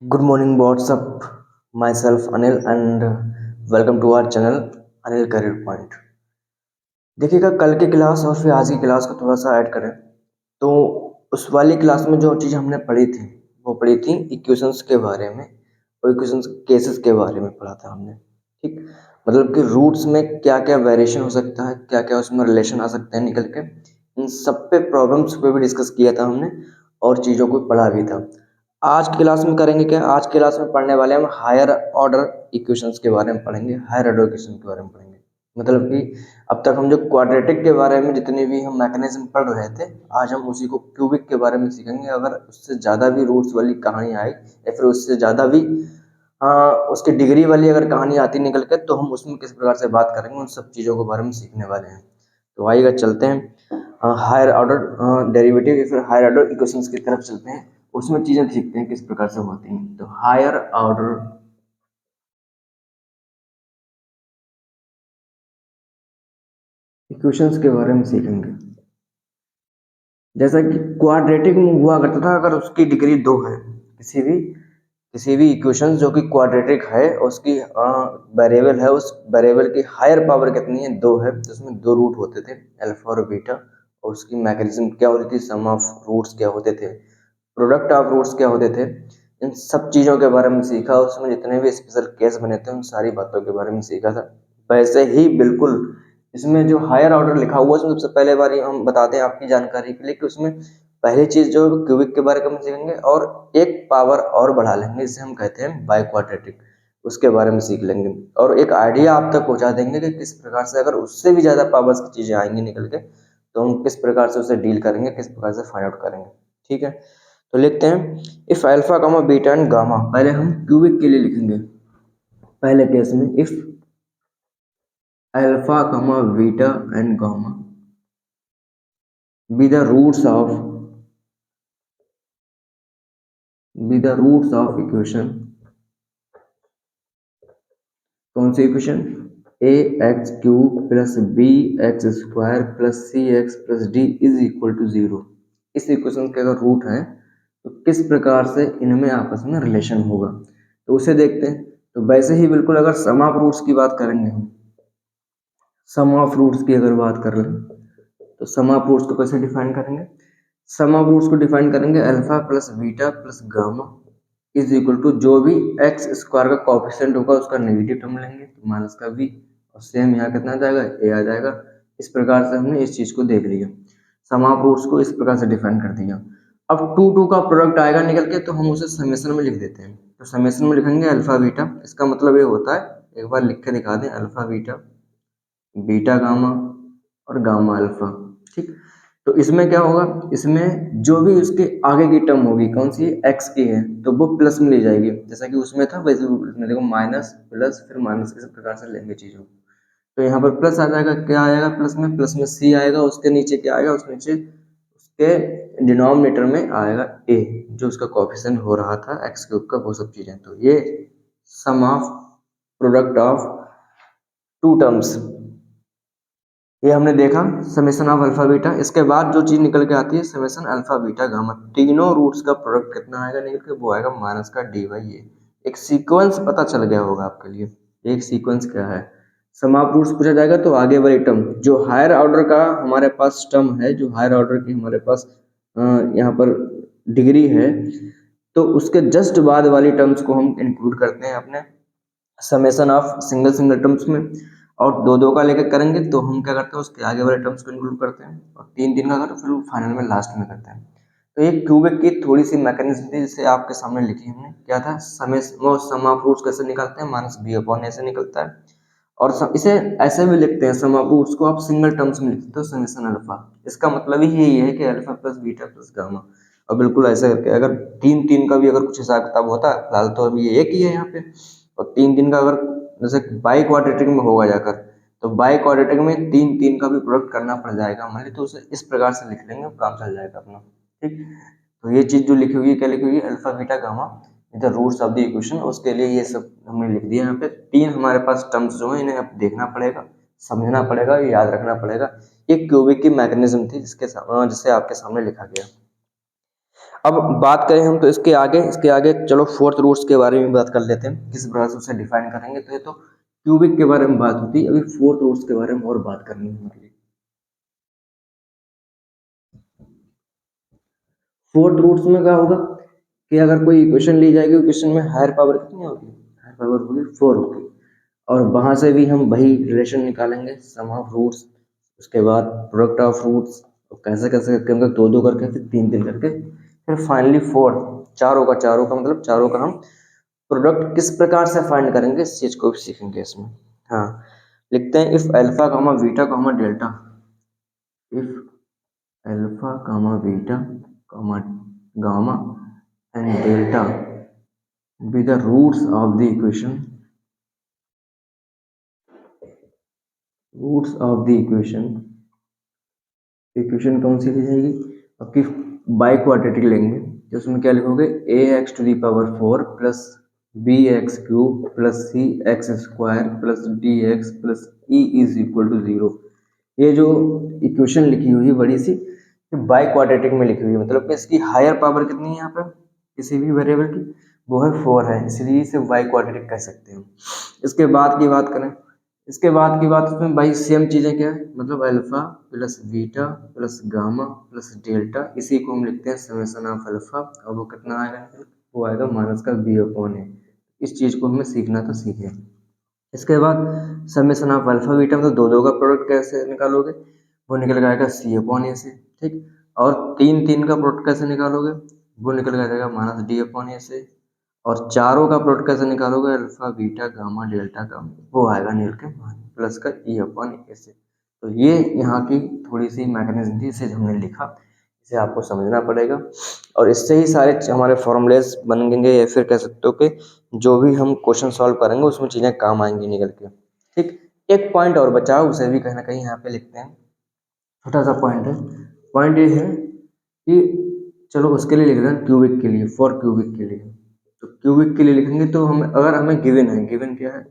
Good morning, what's up? Myself Anil and welcome to our channel Anil Career Point. देखिएगा कल की class और फिर आज की क्लास को थोड़ा सा ऐड करें तो उस वाली क्लास में जो चीज़ हमने पढ़ी थी वो पढ़ी थी इक्वेशंस के बारे में और इक्वेशंस केसेस के बारे में पढ़ा था हमने। ठीक, मतलब कि रूट्स में क्या क्या वेरिएशन हो सकता है, क्या क्या उसमें रिलेशन आ सकते हैं निकल के, इन सब पे प्रॉब्लम्स पे भी डिस्कस किया था हमने और चीज़ों को पढ़ा भी था। आज की क्लास में करेंगे क्या, आज की क्लास में पढ़ने वाले हम हायर ऑर्डर इक्वेशंस के बारे में पढ़ेंगे, हायर ऑर्डर इक्वेशन के बारे में पढ़ेंगे। मतलब कि अब तक हम जो क्वाड्रेटिक के बारे में जितने भी हम मैकेनिज्म पढ़ रहे थे, आज हम उसी को क्यूबिक के बारे में सीखेंगे। अगर उससे ज़्यादा भी रूट्स वाली कहानी आई या फिर उससे ज़्यादा भी उसकी डिग्री वाली अगर कहानी आती निकल के, तो हम उसमें किस प्रकार से बात करेंगे, उन सब चीज़ों के बारे में सीखने वाले हैं। तो आइएगा चलते हैं हायर ऑर्डर डेरिवेटिव या फिर हायर ऑर्डर इक्वेशंस की तरफ चलते हैं, उसमें चीज़ें सीखते हैं किस प्रकार से होती हैं। तो हायर ऑर्डर इक्वेशंस के बारे में सीखेंगे। जैसा कि क्वाड्रेटिक में हुआ करता था, अगर उसकी डिग्री 2 है, किसी भी इक्वेशन जो कि क्वाड्रेटिक है उसकी वेरिएबल है, उस वेरिएबल की हायर पावर कितनी है, 2 है, तो उसमें 2 रूट होते थे, अल्फा और बीटा। और उसकी मैकेनिज्म क्या होती थी, सम ऑफ रूट्स क्या होते थे, प्रोडक्ट ऑफ रूट्स क्या होते थे, इन सब चीज़ों के बारे में सीखा। उसमें जितने भी स्पेशल केस बने थे उन सारी बातों के बारे में सीखा था। वैसे ही बिल्कुल इसमें जो हायर ऑर्डर लिखा हुआ है उसमें सबसे पहले बार हम बताते हैं आपकी जानकारी के लिए कि उसमें पहली चीज़ जो क्यूबिक के बारे में सीखेंगे और एक पावर और बढ़ा लेंगे, इसे हम कहते हैं बाई क्वाड्रेटिक, उसके बारे में सीख लेंगे और एक आइडिया आप तक पहुंचा देंगे कि किस प्रकार से अगर उससे भी ज़्यादा पावर्स की चीज़ें आएंगी निकल के, तो हम किस प्रकार से उसे डील करेंगे, किस प्रकार से फाइंड आउट करेंगे। ठीक है, तो लिखते हैं if alpha gamma beta and gamma. पहले हम क्यूबिक के लिए लिखेंगे, पहले केस में if alpha gamma beta and gamma be the roots of equation। कौन सी equation, a x cube plus b x square plus c x plus d is equal to 0। इस इक्वेशन के अगर रूट है तो किस प्रकार से इनमें आपस में रिलेशन होगा, तो उसे देखते हैं। तो वैसे ही बिल्कुल अगर सम ऑफ रूट्स की बात करेंगे, हम सम ऑफ रूट्स की अगर बात कर लें तो सम ऑफ रूट्स को कैसे डिफाइन करेंगे, सम ऑफ रूट्स को डिफाइन करेंगे alpha plus beta plus gamma is equal to जो भी एक्स स्क्वायर का कॉफिशिएंट होगा उसका नेगेटिव टर्म लेंगे तो माइनस का v, और सेम यहाँ कितना आ जाएगा, a आ जाएगा। इस प्रकार से हमने इस चीज को देख लिया, सम ऑफ रूट्स को इस प्रकार से डिफाइन कर दिया। अब टू टू का प्रोडक्ट आएगा निकल के, तो हम उसे समेशन में लिख देते हैं। तो समेशन में लिखेंगे अल्फा बीटा, इसका मतलब ये होता है, एक बार लिख के दिखा दें, अल्फा बीटा, बीटा गामा और गामा अल्फा। ठीक, तो इसमें क्या होगा, इसमें जो भी उसके आगे की टर्म होगी, कौन सी एक्स की है, तो वो प्लस में ले जाएगी, जैसा कि उसमें था वैसे इसमें देखो माइनस प्लस फिर माइनस, इस प्रकार से लेंगे चीजों को। तो यहाँ पर प्लस आ जाएगा, क्या आएगा प्लस में सी आएगा, उसके नीचे क्या आएगा, उसके नीचे उसके डिनोमिनेटर में आएगा ए, जो उसका कोएफिशिएंट हो रहा था एक्स क्यूब का, वो सब चीजें। तो ये sum of product of two terms, ये हमने देखा समेशन ऑफ अल्फा बीटा। इसके बाद जो चीज निकल के आती है समेशन अल्फा बीटा गामा, तीनों रूट्स का प्रोडक्ट कितना आएगा निकल के, वो आएगा माइनस का डी बाई ए। एक सीक्वेंस पता चल गया होगा आपके लिए, एक सीक्वेंस क्या है, सम ऑफ रूट्स पूछा जाएगा तो आगे वाली टर्म जो हायर ऑर्डर का हमारे पास टर्म है, जो हायर ऑर्डर की हमारे पास यहाँ पर डिग्री है, तो उसके जस्ट बाद वाली टर्म्स को हम इंक्लूड करते हैं अपने summation of single single terms में, और दो दो का लेकर करेंगे तो हम क्या करते हैं उसके आगे वाले टर्म्स को इंक्लूड करते हैं, और तीन तीन का करें फिर फाइनल में लास्ट में करते हैं। तो ये क्यूबिक की थोड़ी सी मैकेनिज्म थी जिसे आपके सामने लिखी हमने, क्या था, सम ऑफ रूट्स कैसे निकालते हैं, माइनस बी अपॉन ए से निकलता है। और इसे ऐसे भी लिखते हैं, सम ऑफ रूट्स को आप सिंगल टर्म्स में लिखते हो समेशन अल्फा, इसका मतलब ही यही है कि alpha plus beta plus gamma. और बिल्कुल ऐसे करके अगर तीन तीन का भी अगर कुछ हिसाब किताब होता है, फिलहाल तो अभी ये एक ही है यहाँ पे, और तीन तीन का अगर जैसे बाई क्वाड्रेटिक में होगा जाकर, तो बाई क्वाड्रेटिक में तीन तीन का भी प्रोडक्ट करना पड़ जाएगा हमारे, तो उसे इस प्रकार से लिख लेंगे, काम चल जाएगा अपना। ठीक, तो ये चीज जो लिखी हुई है, क्या लिखी हुई है, alpha beta gamma the roots of the equation, उसके लिए ये सब हमने लिख दिया यहाँ पे। तीन हमारे पास टर्म्स जो है इन्हें अब देखना पड़ेगा, समझना पड़ेगा, याद रखना पड़ेगा। ये क्यूबिक की मैकेनिज्म थी जिससे आपके सामने लिखा गया। अब बात करें हम तो इसके आगे चलो फोर्थ रूट्स के बारे में बात कर लेते हैं, किस प्रकार से उसे डिफाइन करेंगे। तो ये तो क्यूबिक के बारे में बात होती है, अभी फोर्थ रूट्स के बारे में और बात करनी है हमारे लिए। फोर्थ रूट्स में क्या होगा कि अगर कोई इक्वेशन ली जाएगी, इक्वेशन में हायर पावर कितनी होगी, हायर पावर होगी 4 होगी, और वहां से भी हम वही रिलेशन निकालेंगे, सम ऑफ रूट्स, उसके बाद प्रोडक्ट ऑफ रूट्स, कैसे कैसे करके मतलब दो दो करके, फिर तीन तीन करके, फिर फाइनली फोर, चारों का मतलब चारों का हम प्रोडक्ट किस प्रकार से फाइंड करेंगे, इस चीज को भी सीखेंगे इसमें। हाँ, लिखते हैं if alpha comma beta comma delta, if alpha comma beta comma gamma and delta be the roots of the equation, roots of the equation कौन सी ली जाएगी आपकी, बाई क्वाड्रेटिक लेंगे, तो उसमें क्या लिखोगे, a x to the power 4 plus b x cube plus c x square plus d x plus e is equal to 0। ये जो इक्वेशन लिखी हुई है बड़ी सी, बाई क्वाड्रेटिक में लिखी हुई है, मतलब कि इसकी हायर पावर कितनी है यहाँ पर किसी भी वेरिएबल की, वो है 4 है, इसलिए इसे बाई क्वाड्रेटिक कह सकते हैं। इसके बाद की बात करें, इसके बाद की बात उसमें भाई सेम चीज़ें क्या है, मतलब alpha plus beta plus gamma plus delta, इसी को हम लिखते हैं समेशन ऑफ अल्फा, और वो कितना आएगा, वो आएगा माइनस का बी अपॉन ए। इस चीज़ को हमें सीखना तो सीखे। इसके बाद समेशन ऑफ अल्फा बीटा, मतलब दो दो का प्रोडक्ट कैसे निकालोगे, वो निकल आएगा सी अपॉन ए से, ठीक। और तीन तीन का प्रोडक्ट कैसे निकालोगे, वो निकल जाएगा माइनस डी अपॉन ए से। और चारों का प्रोडक्ट कैसे निकालोगे, अल्फा बीटा गामा डेल्टा का, वो आएगा निकल के प्लस का ई अपॉन ए से। तो ये यहाँ की थोड़ी सी मैकेनिज्म थी, इसे हमने लिखा, इसे आपको समझना पड़ेगा, और इससे ही सारे हमारे फॉर्मूलेस बनेंगे, या फिर कह सकते हो कि जो भी हम क्वेश्चन सॉल्व करेंगे उसमें चीज़ें काम आएंगी निकल के, ठीक। एक पॉइंट और बचा, उसे भी कहीं ना कहीं यहाँ पे लिखते हैं, छोटा सा पॉइंट है। पॉइंट ये है कि चलो उसके लिए लिख रहे हैं क्यूबिक के लिए, फॉर क्यूबिक के लिए, तो क्यूबिक के लिए लिखेंगे तो हम, अगर हमें गिवन है, गिवन क्या है,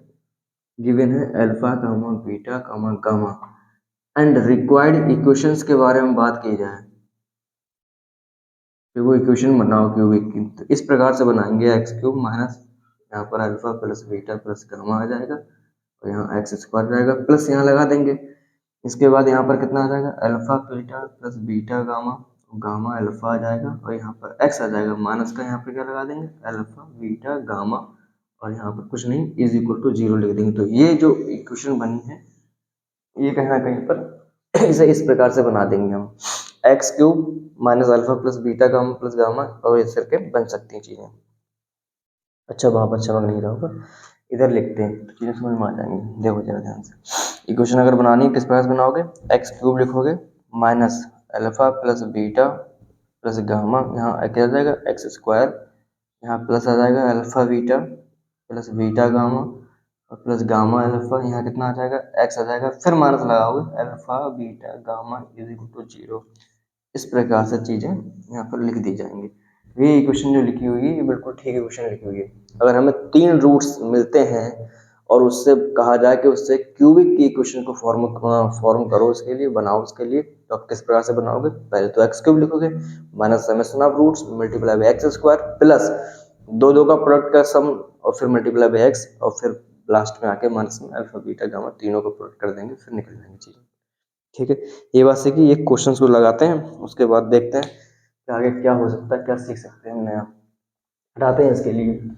गिवन है alpha comma beta comma gamma and required equations के बारे में बात की जाए, कि वो इक्वेशन बनाओ क्यूबिक की, तो इस प्रकार से बनाएंगे, एक्स क्यूब माइनस यहाँ पर alpha plus beta plus gamma आ जाएगा, और यहाँ एक्स स्क्वायर जाएगा, प्लस यहाँ लगा देंगे। इसके बाद यहाँ पर कितना आ जाएगा, alpha beta plus beta gamma, gamma alpha आ जाएगा, और यहाँ पर एक्स आ जाएगा, माइनस का यहाँ पर क्या लगा देंगे, अल्फा बीटा गामा, और यहाँ पर कुछ नहीं, इज इक्वल टू 0 लिख देंगे। तो ये जो इक्वेशन बनी है, ये कहीं ना कहीं पर इसे इस प्रकार से बना देंगे हम, x cube minus alpha plus beta gamma plus gamma, और इस करके बन सकती हैं चीज़ें। अच्छा, वहाँ पर चमक नहीं रहा होगा, इधर लिखते हैं तो चीज़ें समझ में आ जाएंगी। देखो जरा ध्यान से, इक्वेशन अगर बनानी है किस प्रकार से बनाओगे, एक्स क्यूब लिखोगे minus alpha plus beta plus gamma, यहाँ क्या आ जाएगा एक्स स्क्वायर, यहाँ प्लस आ जाएगा alpha beta plus beta gamma और प्लस गामा अल्फा, यहाँ कितना आ जाएगा एक्स आ जाएगा, फिर माइनस लगाओगे alpha beta gamma is equal to 0। इस प्रकार से चीज़ें यहाँ पर लिख दी जाएंगी। ये इक्वेशन जो लिखी हुई है, ये बिल्कुल ठीक इक्वेशन लिखी हुई है। अगर हमें तीन रूट्स मिलते हैं और उससे कहा जाए कि उससे क्यूबिक की इक्वेशन को फॉर्म करो, उसके लिए बनाओ, उसके लिए तो आप किस प्रकार से बनाओगे, पहले तो एक्स क्यूब लिखोगे minus summation of roots multiply by x square plus दो दो का प्रोडक्ट का सम, और फिर मल्टीप्लाई बाय एक्स, और फिर लास्ट में आके माइनस में अल्फा बीटा गामा तीनों को प्रोडक्ट कर देंगे, फिर निकल जाएंगे चीज़ें, ठीक है। ये बात है कि ये क्वेश्चंस को लगाते हैं, उसके बाद देखते हैं कि आगे क्या हो सकता है, क्या सीख सकते हैं नया, हटाते हैं इसके लिए।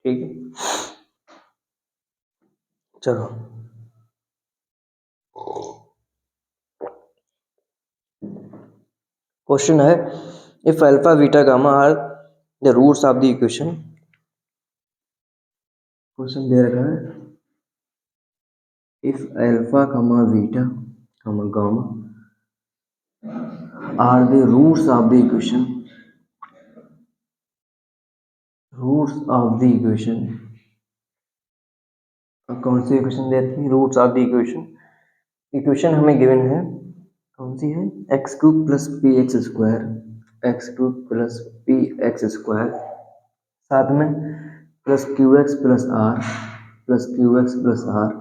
ठीक है, चलो क्वेश्चन है, if alpha beta gamma are the roots of the equation, question दे रखा है if alpha comma beta comma gamma are the roots of the equation, roots of the equation अब कौन सी इक्वेशन देती है, roots of the equation. Equation हमें given है, कौन सी है, x cube plus p x square, x cube plus p x square, साथ में plus q x plus q x plus r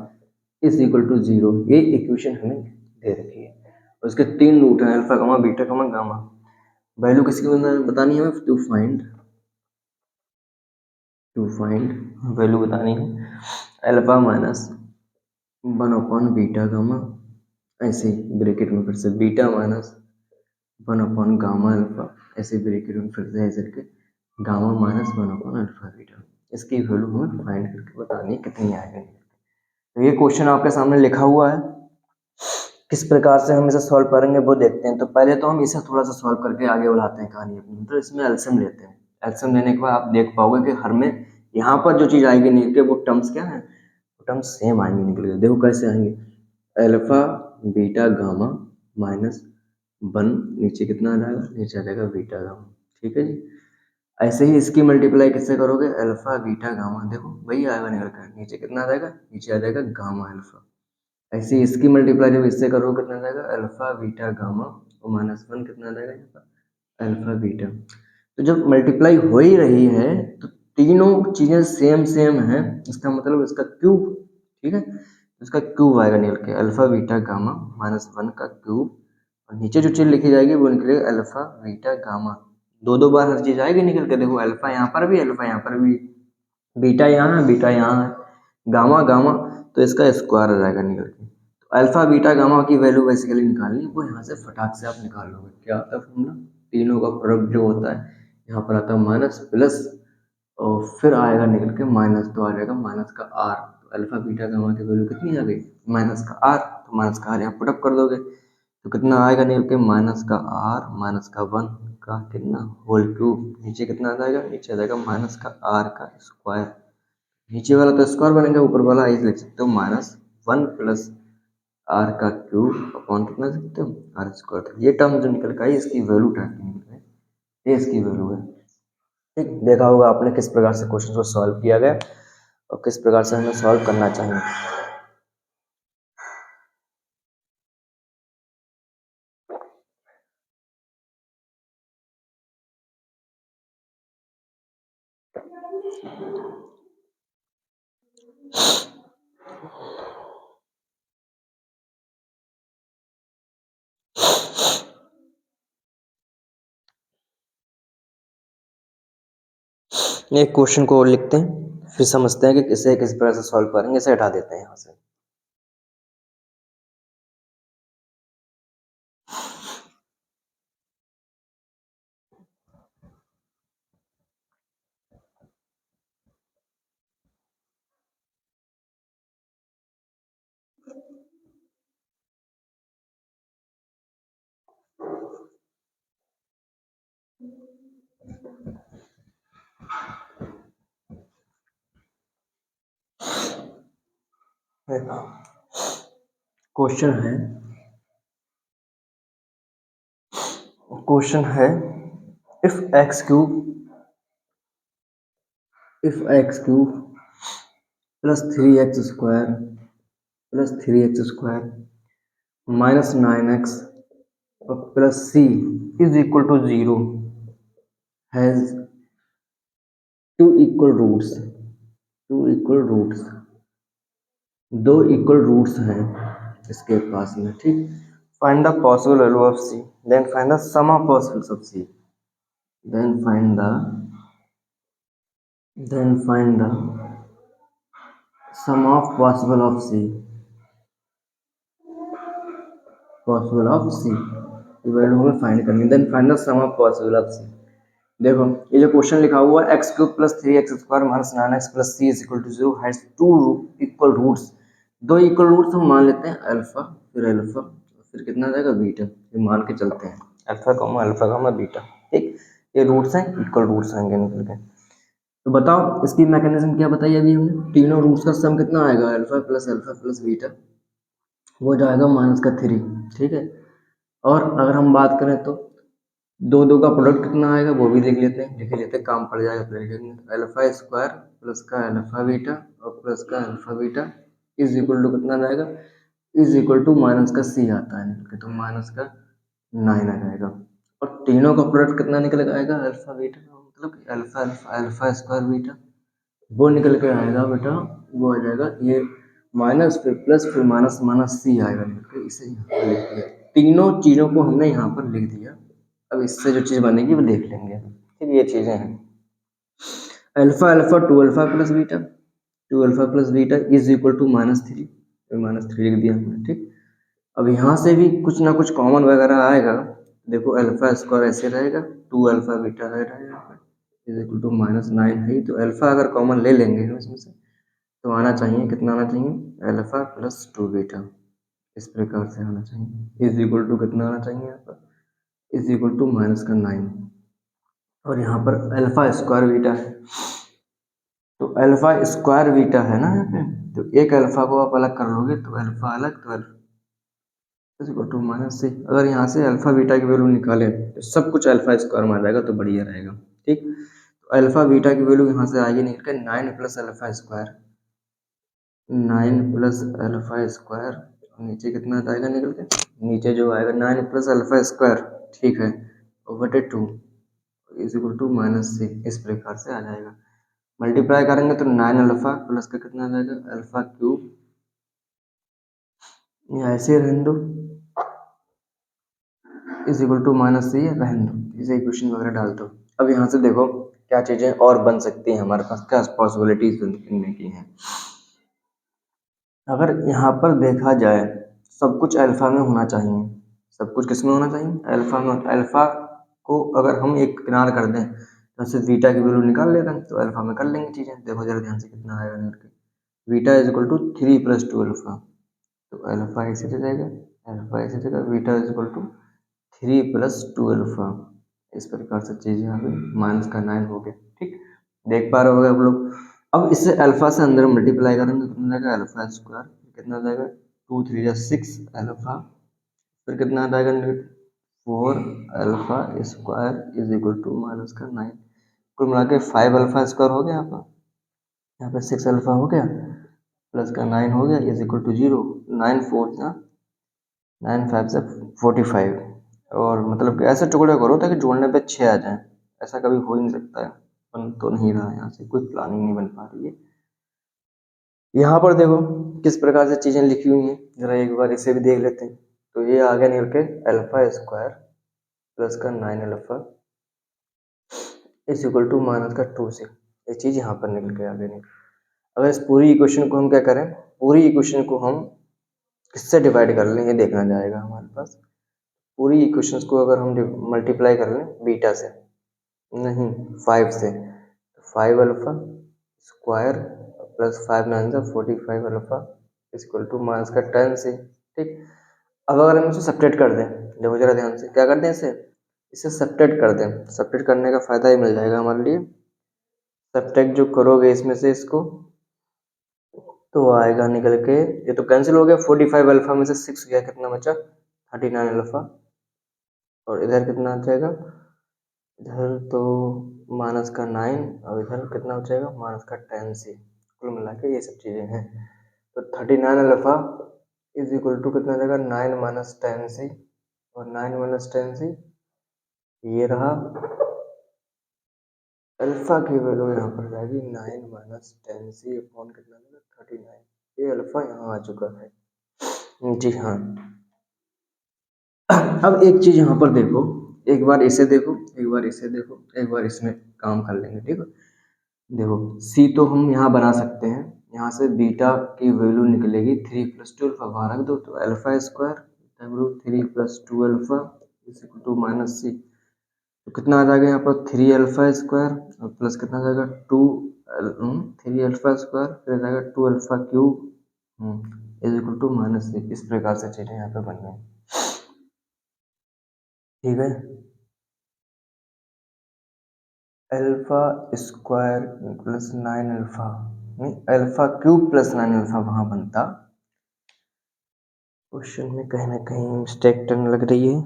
is equal to zero. ये इक्वेशन हमें दे रखी है। उसके तीन रूट हैं, alpha gamma beta gamma. Value किसकी बतानी है, टू फाइंड वैल्यू बतानी है alpha minus one upon beta gamma, ऐसे ब्रैकेट में फिर से beta minus one upon gamma alpha, ऐसे ब्रैकेट में फिर से ऐसे करके gamma minus one upon alpha beta. इसकी वैल्यू हमें फाइंड करके बतानी है कितनी आएगी। तो ये क्वेश्चन आपके सामने लिखा हुआ है, किस प्रकार से हम इसे सॉल्व करेंगे वो देखते हैं। तो पहले तो हम इसे थोड़ा सा सॉल्व करके आगे बढ़ाते हैं कहानी अपनी। तो इसमें एलसीएम लेते हैं। एलसीएम लेने के बाद आप देख पाओगे कि हर में यहाँ पर जो चीज़ आएगी निकल के, वो टर्म्स क्या है, वो टर्म्स सेम आएंगे निकल के। देखो कैसे आएंगे, alpha beta gamma minus one, नीचे कितना आ जाएगा, नीचे आ जाएगा बीटा गामा। ठीक है जी। ऐसे ही इसकी मल्टीप्लाई किससे करोगे, अल्फा बीटा गामा, देखो वही आएगा निकल कर, नीचे कितना आ जाएगा, नीचे आ जाएगा गामा अल्फा। ऐसे ही इसकी मल्टीप्लाई जब इससे करोगे कितना आ जाएगा, अल्फा बीटा गामा और माइनस वन कितना आ जाएगा यहाँ पर, अल्फा बीटा। तो जब मल्टीप्लाई हो ही रही है तो तीनों चीजें सेम सेम है, इसका मतलब इसका क्यूब, ठीक है, इसका क्यूब आएगा निकल के, alpha beta gamma minus one का क्यूब, और नीचे जो चीज लिखी जाएगी वो निकलेगा अल्फा बीटा गामा। दो दो बार हर चीज आएगी निकल के, देखो अल्फा यहाँ पर भी, अल्फा यहाँ पर भी, बीटा यहाँ है, बीटा यहाँ है, गामा गामा, तो इसका स्क्वायर आ जाएगा निकल के। तो अल्फा बीटा गामा की वैल्यू बेसिकली निकालनी है, वो यहाँ से फटाक से आप निकाल लोगे। क्या आता है फॉर्मूला, तीनों का प्रोडक्ट जो होता है, यहाँ पर आता है माइनस प्लस और फिर आएगा निकल के माइनस, तो आ जाएगा माइनस का आर। तो अल्फा बीटा गामा की वैल्यू कितनी आ गई, माइनस का आर, तो माइनस का आर यहाँ पुटअप कर दोगे तो कितना आएगा निकल के, माइनस का आर माइनस का वन का कितना होल क्यूब, नीचे कितना आ जाएगा, नीचे आ जाएगा माइनस का आर का स्क्वायर। नीचे वाला तो स्क्वायर बनेगा, ऊपर वाला इस लिख सकते हो माइनस वन प्लस आर का क्यूब अपॉन कितना सकते हो, आर स्क्वायर। ये टर्म जो निकल का है इसकी वैल्यू टाइप है, ये इसकी वैल्यू है। ठीक, देखा होगा आपने किस प्रकार से क्वेश्चन को सॉल्व किया गया और किस प्रकार से हमें सॉल्व करना चाहिए। एक क्वेश्चन को और लिखते हैं, फिर समझते हैं कि इसे किस प्रकार से सॉल्व करेंगे। इसे हटा देते हैं यहाँ से। क्वेश्चन है, क्वेश्चन है if x cube plus three x square minus nine x plus c is equal to zero has two equal roots, दो इक्वल रूट्स हैं इसके पास में। ठीक, find the possible value of c, then find the sum of possibles of c, then find the sum of possible of c, value हमें find करनी, then find the sum of possible of c. देखो ये जो question लिखा हुआ है, x cube plus three x square minus nine x plus c is equal to zero has two equal roots, दो equal roots हम मान लेते हैं, अल्फा फिर कितना आ जाएगा बीटा, ये मान के चलते हैं अल्फा कॉमा बीटा। ठीक, ये रूट्स हैं, इक्वल रूट्स आएंगे निकल के। तो बताओ इसकी मैकेनिज्म क्या बताई अभी हमने, तीनों रूट्स का सम कितना आएगा, अल्फा प्लस बीटा, वो जाएगा माइनस का थ्री। ठीक है, और अगर हम बात करें तो दो का प्रोडक्ट कितना आएगा वो भी देख लेते हैं, लिख लेते हैं, काम पड़ जाएगा फिर लिखेंगे। तो अल्फा स्क्वायर प्लस का अल्फा बीटा और प्लस का alpha beta is equal to कितना जाएगा, इज इक्वल टू माइनस का सी आता है निकल के, तो माइनस का 9 आ जाएगा। और तीनों का प्रोडक्ट कितना निकल आएगा, अल्फा बीटा का मतलब alpha alpha alpha square beta, वो निकल के आएगा बेटा, वो आ जाएगा ये माइनस फिर प्लस फिर माइनस माइनस सी आएगा निकल के, इसे यहाँ पर लिख दिया। तीनों चीज़ों को हमने यहाँ पर लिख दिया। अब इससे जो चीज़ बनेगी वो देख लेंगे। ठीक, ये चीज़ें हैं alpha alpha two alpha plus beta, two alpha plus beta is equal to -3, -3 लिख दिया हमने। ठीक, अब यहाँ से भी कुछ ना कुछ कॉमन वगैरह आएगा। देखो अल्फा स्क्वायर ऐसे रहेगा, टू अल्फा बीटा रहेगा इज इक्वल टू -9 है, तो अल्फा अगर कॉमन ले लेंगे हम इसमें से तो आना चाहिए कितना आना चाहिए, अल्फा प्लस टू बीटा, इस प्रकार से आना चाहिए। इज इक्वल टू कितना आना चाहिए यहाँ पर, इज इक्वल टू -9, और यहाँ पर अल्फा स्क्वायर बीटा है, तो अल्फा स्क्वायर बीटा है ना यहाँ पे, तो एक अल्फा को आप अलग कर लोगे तो अल्फा अलग, तो अल्फा इज इक्वल टू -6। अगर यहाँ से अल्फा बीटा की वैल्यू निकालें तो सब कुछ अल्फा स्क्वायर में आ जाएगा, तो बढ़िया रहेगा। ठीक, तो अल्फा बीटा की वैल्यू यहाँ से आएगी निकल के 9 plus alpha square, 9 plus alpha square, नीचे कितना आएगा निकल के, नीचे जो आएगा 9 प्लस अल्फा स्क्वायर, ठीक है, बटे 2 इज इक्वल टू -6, इस प्रकार से आ जाएगा। मल्टीप्लाई करेंगे तो 9 अल्फा प्लस का कितना आ जाएगा, अल्फा क्यूब, ये ऐसे रहने दो, इज इक्वल टू -3 रहने दो, इसे इक्वेशन वगैरह डाल दो। अब यहाँ से देखो क्या चीज़ें और बन सकती हैं हमारे पास, क्या पॉसिबिलिटीज बनने की हैं। अगर यहाँ पर देखा जाए सब कुछ अल्फा में होना चाहिए, सब कुछ किस में होना चाहिए, अल्फा में। अल्फा को अगर हम एक किनार कर दें तो सिर्फ बीटा की वैल्यू निकाल लेते हैं, तो अल्फा में कर लेंगे चीज़ें। देखो जरा ध्यान से कितना आएगा निकल के, beta is equal to 3 plus 2 alpha, तो अल्फा ऐसे हो जाएगा, अल्फा ऐसे हो जाएगा, beta is equal to 3 plus 2 alpha, इस प्रकार से चीज़ें आ गई, -9 हो गया। ठीक, देख पा रहे होगे आप लोग। अब इससे अल्फा से अंदर मल्टीप्लाई करेंगे कितना जाएगा, अल्फा स्क्वायर कितना जाएगा, 2 3 जा 6 अल्फा, फिर कितना आ जाएगा 4 alpha square is equal to -9, कुल मिला के 5 अल्फा स्क्वायर हो गया यहाँ पे 6 अल्फा हो गया प्लस का 9 हो गया इज इक्वल टू 0, 9 4 जा 9 5 से 45, और मतलब कि ऐसे टुकड़े करो ताकि जोड़ने पे 6 आ जाए, ऐसा कभी हो ही नहीं सकता है, बन तो नहीं रहा है, यहाँ से कोई प्लानिंग नहीं बन पा रही है। यहाँ पर देखो किस प्रकार से चीज़ें लिखी हुई हैं, जरा एक बार इसे भी देख लेते हैं। तो ये आ गया निकल के अल्फा स्क्वायर प्लस का 9 अल्फा इज इक्वल टू -2 से, ये चीज़ यहाँ पर निकल के आ गई। अगर इस पूरी इक्वेशन को हम क्या करें, पूरी इक्वेशन को हम किससे डिवाइड कर लें, ये देखना जाएगा हमारे पास। पूरी इक्वेशंस को अगर हम मल्टीप्लाई कर लें बीटा से, नहीं 5 से, 5 अल्फा स्क्वायर प्लस 5 9 से 45 अल्फा इक्वल टू -10 से। ठीक, अब अगर हम इसे सब्ट्रैक्ट कर दें, देखो जरा ध्यान से, क्या कर दें इसे सब्ट्रैक्ट कर दें, सब्ट्रैक्ट करने का फायदा ही मिल जाएगा हमारे लिए। सब्ट्रैक्ट जो करोगे इसमें से इसको, तो आएगा निकल के, ये तो कैंसिल हो गया, 45 अल्फा में से 6 गया, कितना बचा 39 अल्फा, और इधर कितना आ जाएगा, इधर तो -9, और इधर कितना बचेगा -10 से, कुल मिला के ये सब चीज़ें हैं। तो 39 अल्फा इज इक्वल टू कितना जाएगा, 9 -10 से, और 9 -10 से ये रहा अल्फा की वैल्यू यहाँ पर जाएगी 9 -10 से अपॉन कितना जाएगा 39, ये अल्फा यहाँ आ चुका है। जी हाँ, अब एक चीज़ यहाँ पर देखो, एक बार इसे देखो, एक बार इसे देखो, एक बार इसमें काम कर लेंगे। ठीक है, देखो सी तो हम यहाँ बना सकते हैं, यहाँ से बीटा की वैल्यू निकलेगी 3 + 2 अल्फा, वहाँ रख दो, तो alpha square 3 + 2 alpha is equal to -c, तो कितना आ जाएगा यहाँ पर 3 अल्फा स्क्वायर और प्लस कितना आ जाएगा 3 अल्फा स्क्वायर, फिर आ जाएगा 2 alpha cube is equal to -c, इस प्रकार से चीज़ें यहाँ पे बन गई। ठीक है, अल्फा स्क्वायर प्लस 9 अल्फा, नहीं अल्फा क्यूब प्लस 9 अल्फा वहाँ बनता, क्वेश्चन में कहीं ना कहीं मिस्टेक टर्न लग रही है।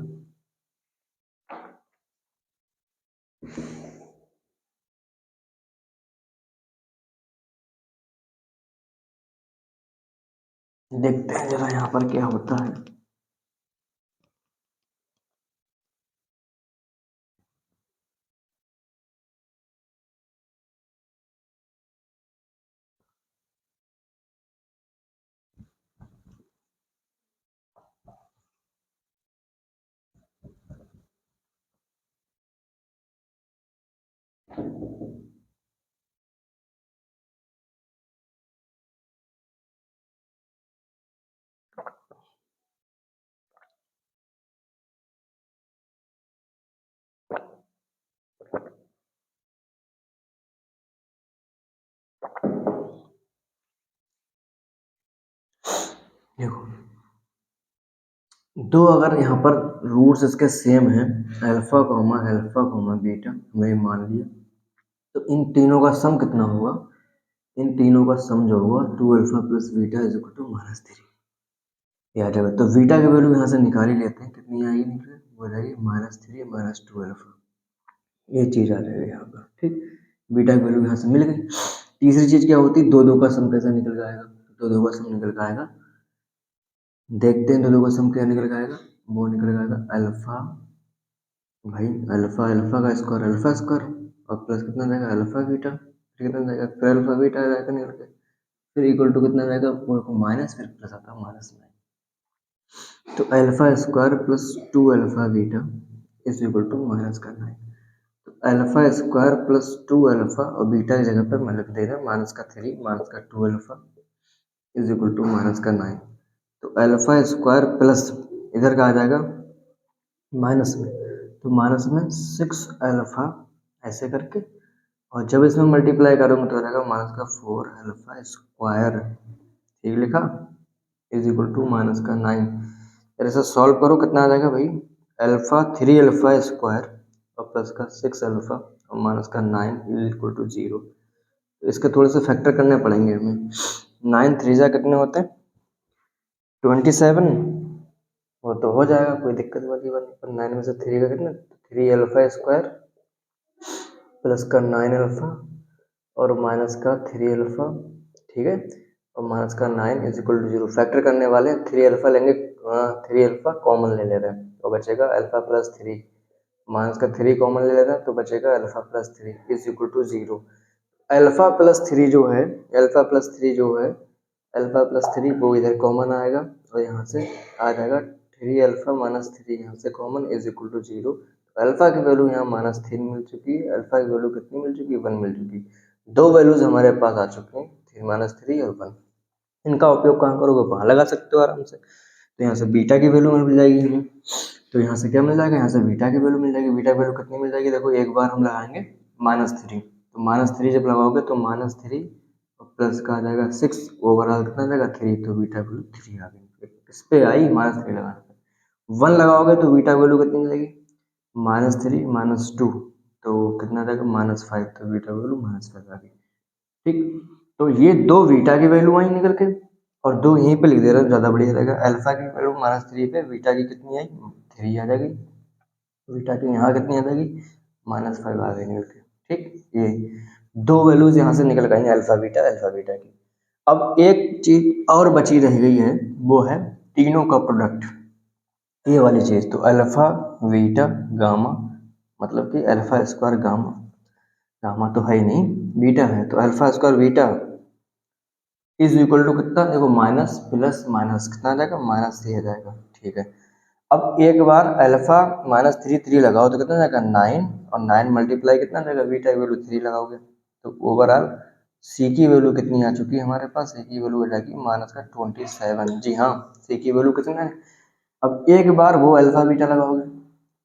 देखते हैं जरा यहाँ पर क्या होता है। देखो, दो अगर यहाँ पर रूट्स इसके सेम हैं, अल्फा कॉमा बीटा, हमने मान लिया, तो इन तीनों का सम कितना होगा? इन तीनों का सम जो होगा 2 alpha plus beta is equal to -3, ये आ जाएगा। तो बीटा की वैल्यू यहाँ से निकाल ही लेते हैं, कितनी आएगी निकले, वो जाएगी -3 -2 अल्फा, ये चीज़ आ जाएगी यहाँ पर। ठीक, बीटा की वैल्यू यहाँ से मिल गई। तीसरी चीज़ क्या होती है, दो दो का सम कैसे निकल के आएगा? दो दो का सम निकल के आएगा, देखते हैं दो दो का सम क्या निकल के आएगा। वो निकल के आएगा अल्फा, भाई अल्फा अल्फा का स्क्वायर अल्फा स्क्वायर, और प्लस कितना जाएगा अल्फा बीटा, फिर कितना जाएगा, फिर अल्फा बीटा आ जाएगा निकल के, फिर इक्वल टू कितना जाएगा, माइनस, फिर प्लस आता है -9। तो alpha square plus 2 alpha beta is equal to -9। तो अल्फा स्क्वायर प्लस 2 अल्फा और बीटा की जगह पर मैं लिख दे रहा -3 -2 अल्फा इज इक्वल टू -9। तो अल्फा स्क्वायर प्लस इधर का आ जाएगा माइनस में, तो माइनस में 6 अल्फा ऐसे करके, और जब इसमें मल्टीप्लाई करूँगा तो आ जाएगा -4 अल्फा स्क्वायर, ठीक लिखा, इज इक्वल टू -9। फिर इसे सॉल्व करो, कितना आ जाएगा भाई, अल्फा 3 अल्फा स्क्वायर और प्लस का 6 अल्फा और -9 इज इक्वल टू 0। तो इसके थोड़े से फैक्टर करने पड़ेंगे हमें। 9 3 जा कितने होते हैं, 27, वो तो हो जाएगा, कोई दिक्कत वाली बात नहीं। पर 9 में से 3 का कितना, 3 अल्फा स्क्वायर प्लस का 9 अल्फा और माइनस का 3 अल्फा, ठीक है, और माइनस का 9 इज इक्वल टू 0। फैक्टर करने वाले 3 अल्फा लेंगे, 3 अल्फा कॉमन ले ले रहे हैं तो बचेगा अल्फा प्लस 3, माइनस का 3 कॉमन ले ले रहे हैं तो बचेगा alpha plus 3 is equal to 0। Alpha plus 3 जो है, अल्फा प्लस 3 जो है, अल्फा प्लस 3 वो इधर कॉमन आएगा और यहाँ से आ जाएगा 3 अल्फा माइनस 3, यहाँ से common is equal to 0। Alpha की वैल्यू यहाँ -3 मिल चुकी है, अल्फा की वैल्यू कितनी मिल चुकी है, 1 मिल चुकी है। दो वैल्यूज हमारे पास आ चुकी हैं, -3 और 1। इनका उपयोग कहाँ करोगे, वहाँ लगा सकते हो आराम से। तो यहाँ से बीटा की वैल्यू मिल जाएगी हमें, तो यहाँ से क्या मिल जाएगा, यहाँ से बीटा की वैल्यू मिल जाएगी। बीटा की वैल्यू कितनी मिल जाएगी, देखो एक बार हम लगाएंगे -3, तो -3 जब लगाओगे तो -3 और प्लस का आ जाएगा 6, ओवरऑल कितना जाएगा 3, तो बीटा वैल्यू 3 आ गई। इस पे आई -3 लगाने पे। 1 लगाओगे तो बीटा वैल्यू कितनी मिलेगी, -3 -2, तो कितना जाएगा -5, तो बीटा वैल्यू -5 आ गई। ठीक, तो ये दो बीटा की वैल्यू आई निकल के, और दो यहीं पे लिख दे रहा हूँ, ज़्यादा बढ़िया रहेगा। अल्फा की वैल्यू -3 पे, बीटा की कितनी आई 3 आ जाएगी, बीटा की यहाँ कितनी आ जाएगी -5 आ गई निकल के। ठीक, ये दो वैल्यूज यहाँ से निकल गई अल्फा बीटा की। अब एक चीज और बची रह गई है, वो है तीनों का प्रोडक्ट, ये वाली चीज। तो अल्फा बीटा गामा, मतलब कि अल्फा स्क्वायर गामा, गामा तो है ही नहीं, बीटा है, तो alpha square beta is equal to कितना, देखो माइनस प्लस माइनस कितना आ जाएगा, -3 आ जाएगा। ठीक है, अब एक बार अल्फा -3 लगाओ तो कितना जाएगा 9, और 9 मल्टीप्लाई कितना जाएगा, बीटा की वैल्यू 3 लगाओगे तो ओवरऑल सी की वैल्यू कितनी आ चुकी है हमारे पास, सी की वैल्यू आ जाएगी -27। जी हाँ, सी की वैल्यू कितना है। अब एक बार वो अल्फा बीटा लगाओगे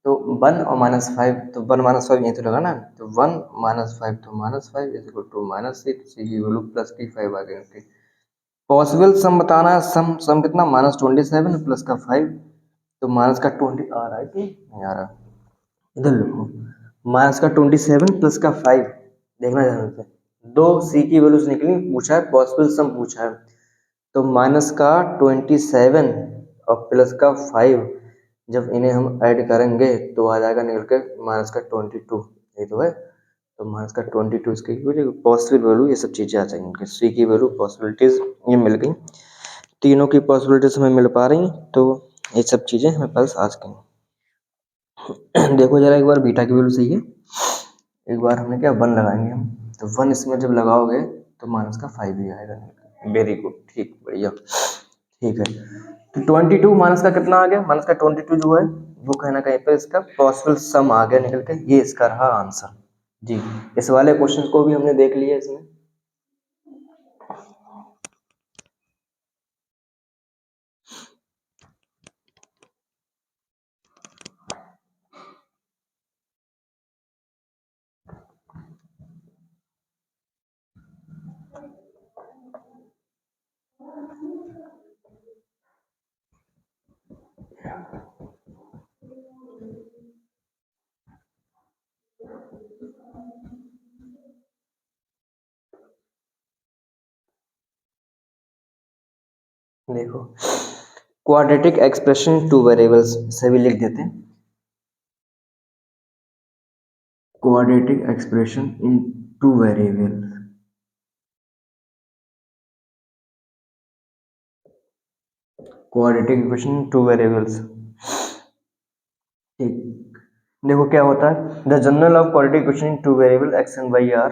तो 1 और -5, तो 1 -5 यहीं तो लगाना है, तो 1 -5 तो -5 इज इक्वल टू -6, सी की वैल्यू +5 आ गई। पॉसिबल सम बताना है, सम सम कितना -27 प्लस का 5, तो माइनस का 20 आ रहा है कि नहीं आ रहा, इधर लिखो, माइनस का 27 प्लस का 5, देखना ध्यान से। दो सी की वैल्यूज निकली, पूछा है पॉसिबल सम पूछा है, तो माइनस का 27 और प्लस का 5 जब इन्हें हम ऐड करेंगे तो आ जाएगा निकल के माइनस का 22, ये तो है, तो माइनस का 22 इसकी पॉसिबल वैल्यू, ये सब चीज़ें आ जाएंगी। सी की वैल्यू पॉसिबिलिटीज ये मिल गई। तीनों की पॉसिबिलिटीज हमें मिल पा रही, तो ये सब चीज़ें हमें पास आज की। देखो जरा एक बार बीटा की वैल्यू सही है, एक बार हमने क्या 1 लगाएंगे हम, तो 1 इसमें जब लगाओगे तो माइनस का 5 ही आएगा। वेरी गुड, ठीक, बढ़िया, ठीक है। तो 22 माइनस का कितना आ गया, माइनस का 22 जो है वो कहीं ना कहीं पर इसका पॉसिबल सम आ गया निकल के, ये इसका रहा आंसर जी। इस वाले क्वेश्चन को भी हमने देख लिया इसमें। देखो क्वाड्रेटिक एक्सप्रेशन टू वेरिएबल्स से भी लिख देते हैं, quadratic expression in two variable, quadratic equation two variables, ठीक। देखो क्या होता है, the general of quadratic equation in two variable x and y are,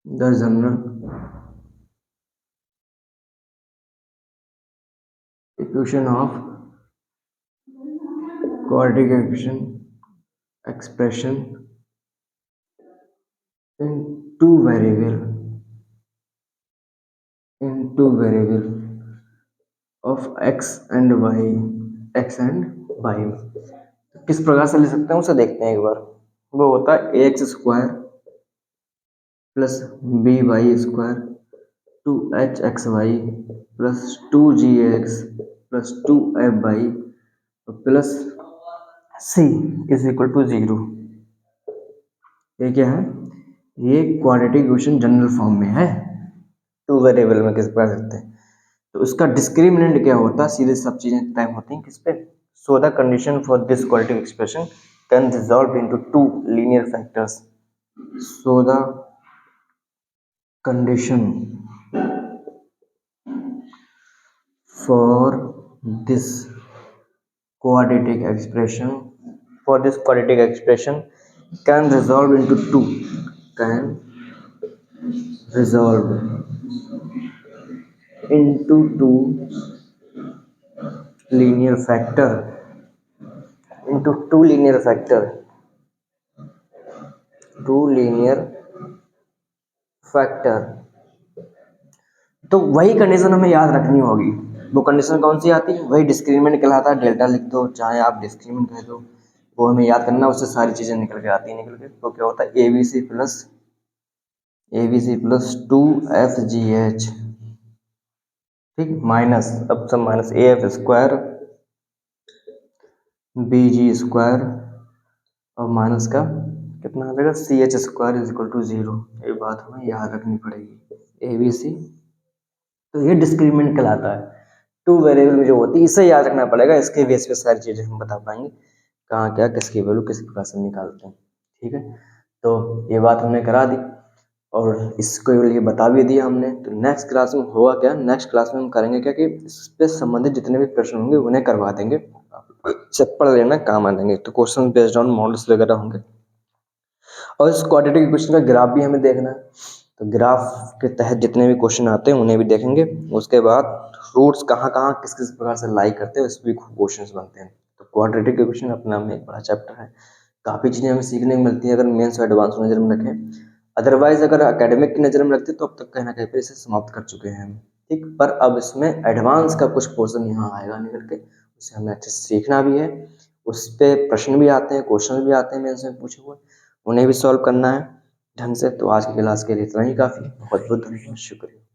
the general equation of quadratic expression in two variable of x and y, x and y। किस प्रकार से लिख सकते हैं उसे देखते हैं एक बार। वो होता है a x square plus b y square two h x y plus two g x plus two f y plus c is equal to 0। ये क्या है, ये क्वाड्रेटिक इक्वेशन जनरल फॉर्म में है, टू वेरिएबल में किस प्रकार लिखते हैं। तो इसका डिस्क्रिमिनेंट क्या होता है, सीधे सब चीजें टाइम होती हैं किस पे, so the condition for this quadratic expression can resolve into two linear factors, so the condition for this quadratic expression can resolve into two linear factor तो वही कंडीशन हमें याद रखनी होगी। वो कंडीशन कौन सी आती है, वही डिस्क्रिमिनेंट कहलाता है, डेल्टा लिख दो चाहे आप डिस्क्रिमिनेंट कह दो, वो हमें याद करना, उससे सारी चीजें निकल के आती है। निकल के तो क्या होता है, a b c plus two f g h, ठीक, माइनस, अब सब minus a f square b g square और माइनस का कितना आ जाएगा, c h square is equal to 0। ये बात हमें याद रखनी पड़ेगी, ए बी सी। तो ये डिस्क्रिमिनेंट कहलाता है, टू वेरिएबल में जो होती है, इसे याद रखना पड़ेगा, इसके बेस पे सारी चीजें हम बता पाएंगे, कहाँ क्या किसकी वैल्यू किस प्रकार से निकालते हैं, ठीक है। तो ये बात हमने करा दी और इसको ये बता भी दिया हमने। तो नेक्स्ट क्लास में होगा क्या, नेक्स्ट क्लास में हम करेंगे क्या कि इस पे संबंधित जितने भी प्रश्न होंगे उन्हें करवा देंगे, सब पढ़ लेना, काम आ जाएंगे। तो क्वेश्चन बेस्ड ऑन मॉडल्स वगैरह होंगे और इस क्वाड्रेटिक इक्वेशन का ग्राफ भी हमें देखना है, तो ग्राफ के तहत जितने भी क्वेश्चन आते हैं उन्हें भी देखेंगे। उसके बाद रूट्स कहाँ कहाँ किस किस प्रकार से लाई करते हैं, उस भी क्वेश्चन बनते हैं। तो क्वाड्रेटिक इक्वेशन अपना में एक बड़ा चैप्टर है, काफ़ी चीज़ें हमें सीखने को मिलती है अगर मेंस और एडवांस नज़र में रखें। अदरवाइज अगर एकेडमिक की नज़र में रखते तो अब तक कहीं ना कहीं पर इसे समाप्त कर चुके हैं हम, ठीक। पर अब इसमें एडवांस का कुछ पोर्शन यहाँ आएगा निकल के, उसे हमें अच्छे से सीखना भी है, उस पर प्रश्न भी आते हैं, क्वेश्चन भी आते हैं मेंस में पूछे हुए, उन्हें भी सॉल्व करना है ढंग से। तो आज की क्लास के लिए इतना ही काफ़ी, बहुत बहुत धन्यवाद, शुक्रिया।